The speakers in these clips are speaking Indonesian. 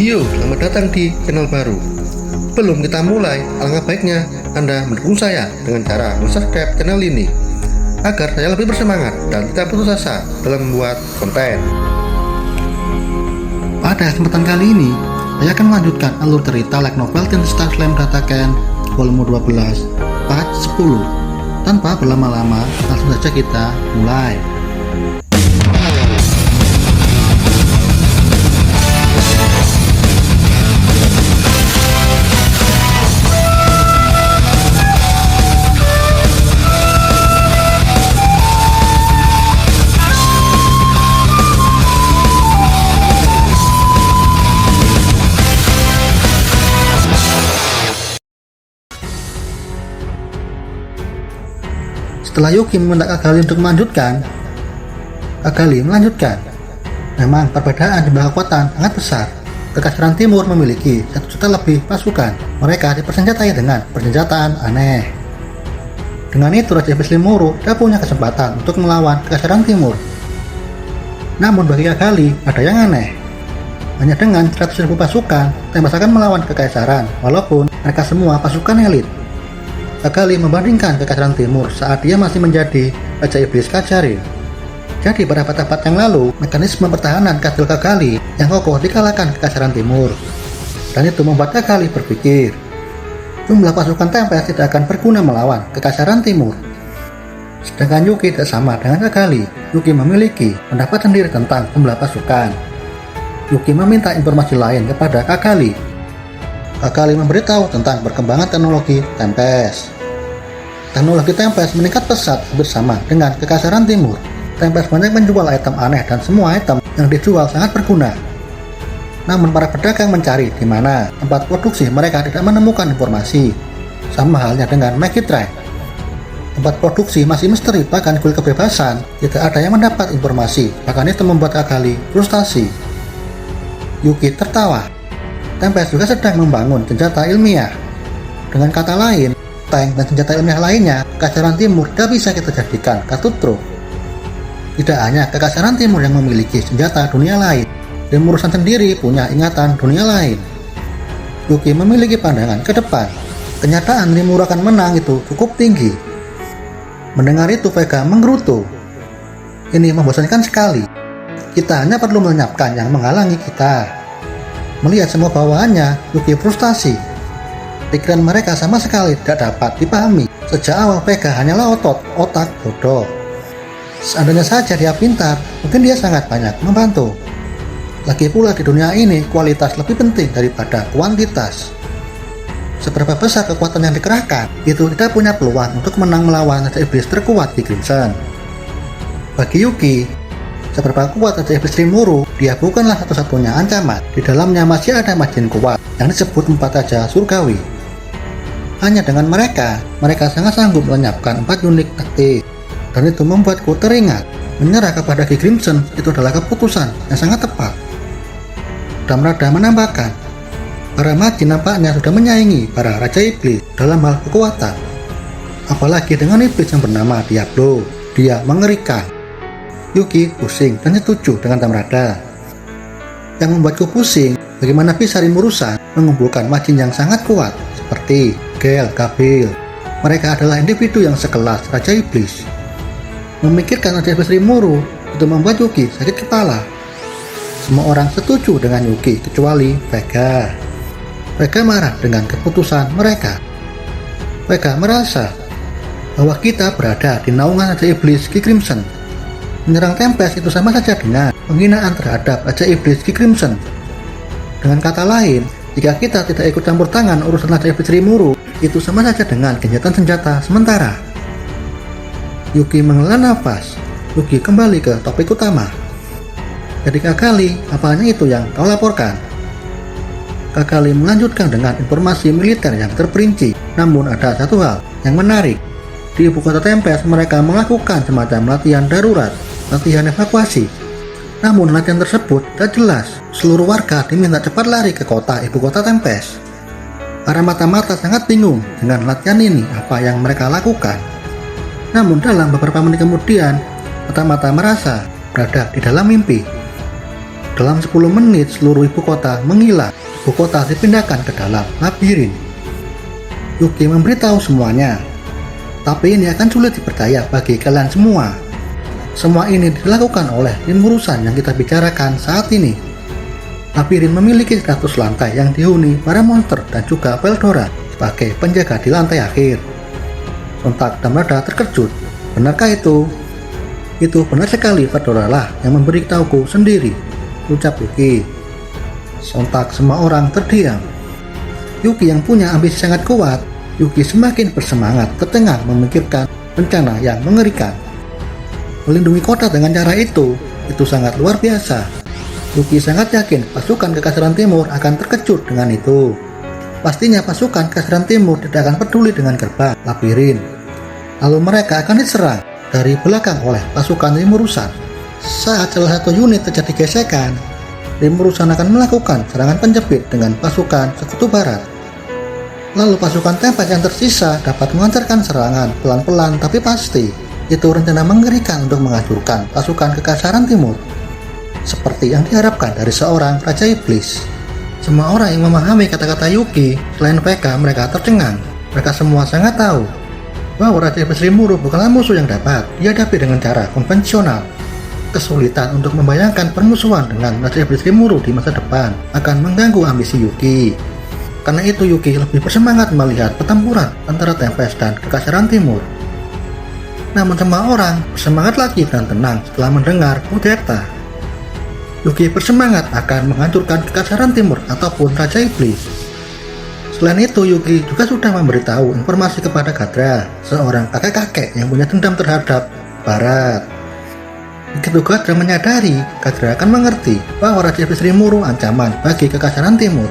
Yo, selamat datang di channel baru. Sebelum kita mulai, alangkah baiknya Anda mendukung saya dengan cara subscribe channel ini agar saya lebih bersemangat dan tidak putus asa dalam membuat konten. Pada kesempatan kali ini, saya akan melanjutkan alur cerita light novel Teen Star Slam Dataken volume 12 part 10. Tanpa berlama-lama, langsung saja kita mulai. Setelah Yuki meminta Kagali untuk melanjutkan, Kagali melanjutkan. Memang perbedaan jumlah kekuatan sangat besar. Kekaisaran Timur memiliki 1 juta lebih pasukan. Mereka dipersenjatai dengan persenjataan aneh. Dengan itu Raja Iblis Rimuru tidak punya kesempatan untuk melawan Kekaisaran Timur. Namun bagi Kagali ada yang aneh. Hanya dengan 100.000 pasukan, Tempest akan melawan Kekaisaran, walaupun mereka semua pasukan elit. Kagali membandingkan Kekaisaran Timur saat dia masih menjadi Raja Iblis Kajarin. Jadi pada abad-abad yang lalu, mekanisme pertahanan Kastil Kagali yang kokoh dikalahkan Kekaisaran Timur. Dan itu membuat Kagali berpikir, jumlah pasukan Tempest tidak akan berguna melawan Kekaisaran Timur. Sedangkan Yuki tidak sama dengan Kagali. Yuki memiliki pendapat sendiri tentang jumlah pasukan. Yuki meminta informasi lain kepada Kagali. Kagali memberitahu tentang perkembangan teknologi Tempest. Teknologi Tempest meningkat pesat bersama dengan Kekaisaran Timur. Tempest banyak menjual item aneh dan semua item yang dijual sangat berguna. Namun para pedagang mencari di mana tempat produksi mereka tidak menemukan informasi. Sama halnya dengan Magitrain. Tempat produksi masih misteri, bahkan kuil kebebasan tidak ada yang mendapat informasi. Bahkan itu membuat Kagali frustasi. Yuki tertawa. Tempest juga sedang membangun senjata ilmiah. Dengan kata lain, tank dan senjata ilmiah lainnya, Kekaisaran Timur tidak bisa kita jadikan kartu truf. Tidak hanya Kekaisaran Timur yang memiliki senjata dunia lain, Rimurusan sendiri punya ingatan dunia lain. Yuki memiliki pandangan ke depan. Kenyataan Rimuru akan menang itu cukup tinggi. Mendengar itu Vega menggerutu. Ini membosankan sekali. Kita hanya perlu melenyapkan yang menghalangi kita. Melihat semua bawahannya, Yuki frustasi. Pikiran mereka sama sekali tidak dapat dipahami. Sejak awal Vega hanyalah otak bodoh. Seandainya saja dia pintar, mungkin dia sangat banyak membantu. Lagi pula di dunia ini, kualitas lebih penting daripada kuantitas. Seberapa besar kekuatan yang dikerahkan, itu tidak punya peluang untuk menang melawan Raja Iblis terkuat di Crimson. Bagi Yuki, seberapa kuat Raja Iblis Rimuru, dia bukanlah satu-satunya ancaman. Di dalamnya masih ada majin kuat yang disebut 4 Raja Surgawi. Hanya dengan mereka sangat sanggup melenyapkan 4 unit taktik. Dan itu membuatku teringat, menyerah kepada Ki Crimson itu adalah keputusan yang sangat tepat. Damrada menambahkan, para majin nampaknya sudah menyaingi para Raja Iblis dalam hal kekuatan. Apalagi dengan iblis yang bernama Diablo, dia mengerikan. Yuki pusing dan setuju dengan Damrada. Yang membuatku pusing, bagaimana bisa Rimurusan mengumpulkan majin yang sangat kuat seperti Gel, Gabil. Mereka adalah individu yang sekelas Raja Iblis. Memikirkan Raja Iblis Rimuru itu membuat Yuki sakit kepala. Semua orang setuju dengan Yuki kecuali Vega. Vega marah dengan keputusan mereka. Vega merasa bahwa kita berada di naungan Raja Iblis Ki Crimson. Menyerang Tempest itu sama saja dengan penghinaan terhadap Raja Iblis Ki Crimson. Dengan kata lain, jika kita tidak ikut campur tangan urusan Raja Iblis Rimuru, itu sama saja dengan gencatan senjata sementara. Yuki menghela nafas. Yuki kembali ke topik utama. Jadi Kagali, apanya itu yang kau laporkan? Kagali melanjutkan dengan informasi militer yang terperinci. Namun ada satu hal yang menarik. Di ibu kota Tempest mereka melakukan semacam latihan darurat, latihan evakuasi. Namun latihan tersebut tidak jelas. Seluruh warga diminta cepat lari ke kota ibu kota Tempest. Para mata-mata sangat bingung dengan latihan ini, apa yang mereka lakukan. Namun dalam beberapa menit kemudian, mata-mata merasa berada di dalam mimpi. Dalam 10 menit seluruh ibu kota menghilang. Ibu kota dipindahkan ke dalam labirin. Yuki memberitahu semuanya. Tapi ini akan sulit dipercaya bagi kalian semua. Semua ini dilakukan oleh tim urusan yang kita bicarakan saat ini. Labirin memiliki 100 lantai yang dihuni para monster dan juga Veldora sebagai penjaga di lantai akhir. Sontak Damrada terkejut. Benarkah itu? Itu benar sekali, Veldora lah yang memberitahuku sendiri, ucap Yuki. Sontak semua orang terdiam. Yuki yang punya ambisi sangat kuat. Yuki semakin bersemangat tercengang memikirkan rencana yang mengerikan. Melindungi kota dengan cara itu sangat luar biasa. Yuki sangat yakin pasukan Kekaisaran Timur akan terkejut dengan itu. Pastinya pasukan Kekaisaran Timur tidak akan peduli dengan gerbang labirin. Lalu mereka akan diserang dari belakang oleh pasukan Rimurusan. Saat salah satu unit terjadi gesekan, Rimurusan akan melakukan serangan penjepit dengan pasukan Sekutu Barat. Lalu pasukan Tempest yang tersisa dapat melancarkan serangan pelan-pelan tapi pasti. Itu rencana mengerikan untuk menghancurkan pasukan Kekaisaran Timur, seperti yang diharapkan dari seorang Raja Iblis. Semua orang yang memahami kata-kata Yuki, selain mereka tercengang. Mereka semua sangat tahu bahwa Raja Iblis Rimuru bukanlah musuh yang dapat dihadapi dengan cara konvensional. Kesulitan untuk membayangkan permusuhan dengan Raja Iblis Rimuru di masa depan akan mengganggu ambisi Yuki. Karena itu Yuki lebih bersemangat melihat pertempuran antara Tempest dan Kekaisaran Timur. Namun semua orang bersemangat lagi dan tenang setelah mendengar kudeta. Yuki bersemangat akan menghancurkan Kekaisaran Timur ataupun Raja Iblis. Selain itu, Yuki juga sudah memberitahu informasi kepada Gadra, seorang kakek-kakek yang punya dendam terhadap Barat. Begitu Gadra menyadari, Gadra akan mengerti bahwa Raja Iblis Rimuru ancaman bagi Kekaisaran Timur.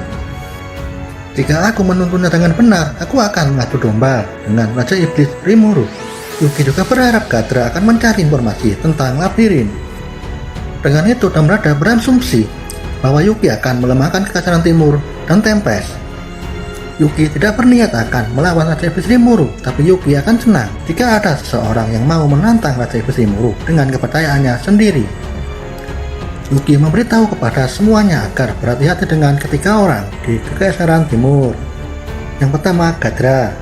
Jika aku menuntunnya dengan benar, aku akan mengadu domba dengan Raja Iblis Rimuru. Yuki juga berharap Gadra akan mencari informasi tentang labirin. Dengan itu, Damrada berasumsi bahwa Yuki akan melemahkan Kekaisaran Timur dan Tempest. Yuki tidak berniat akan melawan Raja Iblis Rimuru, tapi Yuki akan senang jika ada seseorang yang mau menantang Raja Iblis Rimuru dengan kepercayaannya sendiri. Yuki memberitahu kepada semuanya agar berhati-hati dengan ketiga orang di Kekaisaran Timur. Yang pertama, Gadra.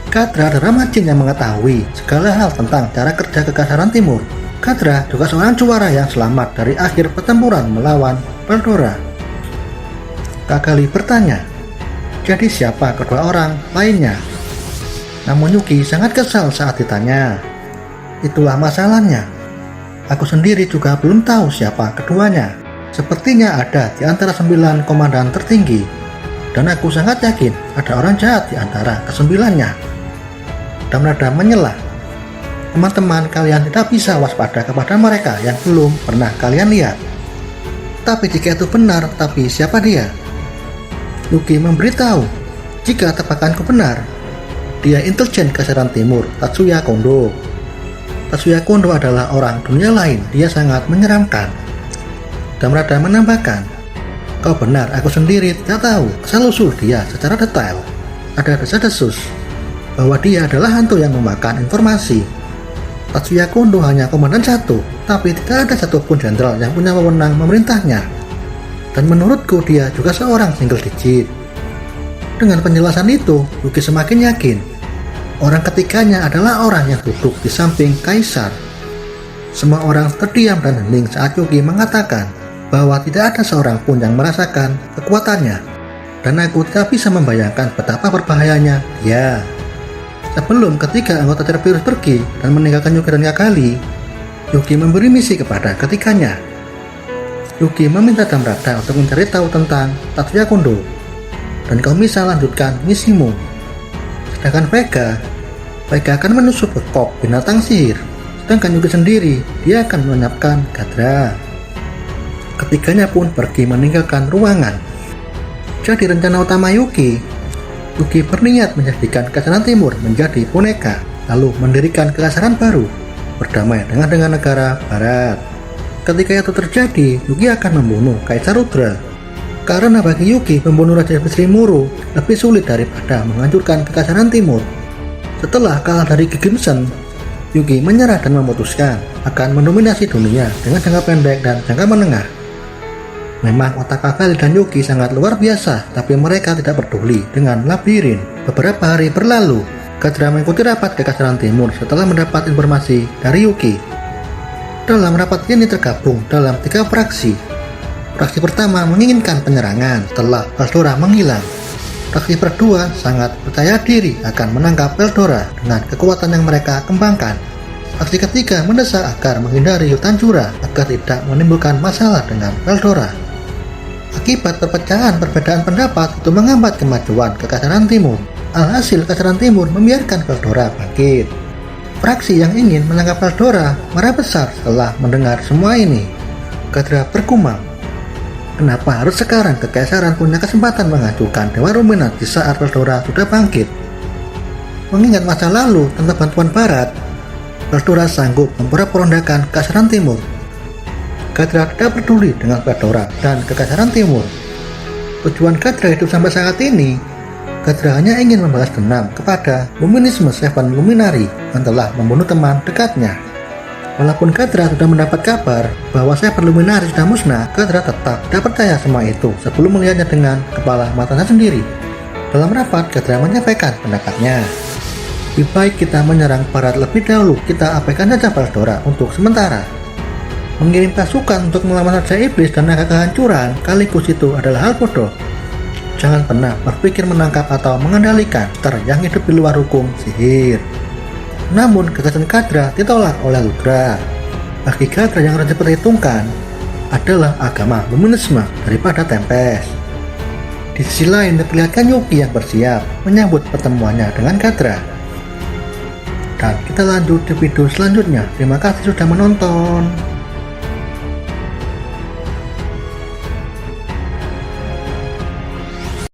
Gadra adalah majin yang mengetahui segala hal tentang cara kerja Kekaisaran Timur. Gadra juga seorang juara yang selamat dari akhir pertempuran melawan Veldora. Kagali bertanya, jadi siapa kedua orang lainnya? Namun Yuki sangat kesal saat ditanya. Itulah masalahnya. Aku sendiri juga belum tahu siapa keduanya. Sepertinya ada di antara 9 komandan tertinggi. Dan aku sangat yakin ada orang jahat di antara kesembilannya. Damrada menyela. Teman-teman, kalian tidak bisa waspada kepada mereka yang belum pernah kalian lihat. Tapi jika itu benar, tapi siapa dia? Yuki memberitahu, jika tebakanku benar, dia intelijen Kekaisaran Timur, Tatsuya Kondo. Tatsuya Kondo adalah orang dunia lain, dia sangat menyeramkan. Damrada menambahkan, kau benar, aku sendiri tidak tahu asal-usul dia secara detail. Ada desas-desus bahwa dia adalah hantu yang memakan informasi. Tatsuya Kondo hanya komandan satu, tapi tidak ada satupun jenderal yang punya wewenang memerintahnya. Dan menurutku dia juga seorang single digit. Dengan penjelasan itu, Yuki semakin yakin orang ketiganya adalah orang yang duduk di samping kaisar. Semua orang terdiam dan hening saat Yuki mengatakan bahwa tidak ada seorang pun yang merasakan kekuatannya. Dan aku tidak bisa membayangkan betapa berbahayanya dia. Sebelum ketiga anggota Cerberus pergi dan meninggalkan Yuki dan Kagali, Yuki memberi misi kepada ketiganya. Yuki meminta Damrada untuk mencari tahu tentang Tatsuya Kondo, dan kau bisa lanjutkan misimu. Sedangkan Vega akan menyusup ke kop binatang sihir, sedangkan Yuki sendiri dia akan melenyapkan Gadra. Ketiganya pun pergi meninggalkan ruangan. Jadi rencana utama Yuki berniat menjadikan Kekaisaran Timur menjadi boneka, lalu mendirikan kekaisaran baru, berdamai dengan negara Barat. Ketika itu terjadi, Yuki akan membunuh Kaisar Rudra. Karena bagi Yuki, membunuh Raja Iblis Rimuru lebih sulit daripada menghancurkan Kekaisaran Timur. Setelah kalah dari Gigamsen, Yuki menyerah dan memutuskan akan mendominasi dunia dengan jangka pendek dan jangka menengah. Memang otak Agali dan Yuki sangat luar biasa, tapi mereka tidak peduli dengan labirin. Beberapa hari berlalu, Kadra mengikuti rapat Kekaisaran Timur setelah mendapat informasi dari Yuki. Dalam rapat ini tergabung dalam 3 fraksi. Fraksi pertama menginginkan penyerangan setelah Veldora menghilang. Fraksi kedua sangat percaya diri akan menangkap Veldora dengan kekuatan yang mereka kembangkan. Fraksi ketiga mendesak agar menghindari hutan Jura agar tidak menimbulkan masalah dengan Veldora. Akibat perpecahan perbedaan pendapat itu menghambat kemajuan Kekaisaran Timur. Alhasil Kekaisaran Timur membiarkan Veldora bangkit. Fraksi yang ingin menangkap Veldora marah besar setelah mendengar semua ini. Kadra bergumam, kenapa harus sekarang Kekaisaran punya kesempatan mengajukan Dewa Ruminant di saat Veldora sudah bangkit? Mengingat masa lalu tanpa bantuan Barat, Veldora sanggup memporak-porandakan Kekaisaran Timur. Kadra tidak peduli dengan Veldora dan Kekaisaran Timur. Tujuan Kadra hidup sampai saat ini, Kadra hanya ingin membalas dendam kepada Luminisme Seven Luminary yang telah membunuh teman dekatnya. Walaupun Kadra sudah mendapat kabar bahwa Seven Luminary sudah musnah, Kadra tetap tidak percaya semua itu sebelum melihatnya dengan kepala matanya sendiri. Dalam rapat, Kadra menyampaikan pendapatnya. Lebih baik kita menyerang Barat lebih dahulu, kita abaikan saja Veldora untuk sementara. Mengirim pasukan untuk melawan Raja Iblis dan naga kehancuran sekaligus itu adalah hal bodoh. Jangan pernah berpikir menangkap atau mengendalikan monster yang hidup di luar hukum sihir. Namun gagasan Kadra ditolak oleh Ludra. Bagi Kadra yang harus diperhitungkan adalah agama Luminisme daripada Tempest. Di sisi lain diperlihatkan Yuki yang bersiap menyambut pertemuannya dengan Kadra. Dan kita lanjut di video selanjutnya. Terima kasih sudah menonton.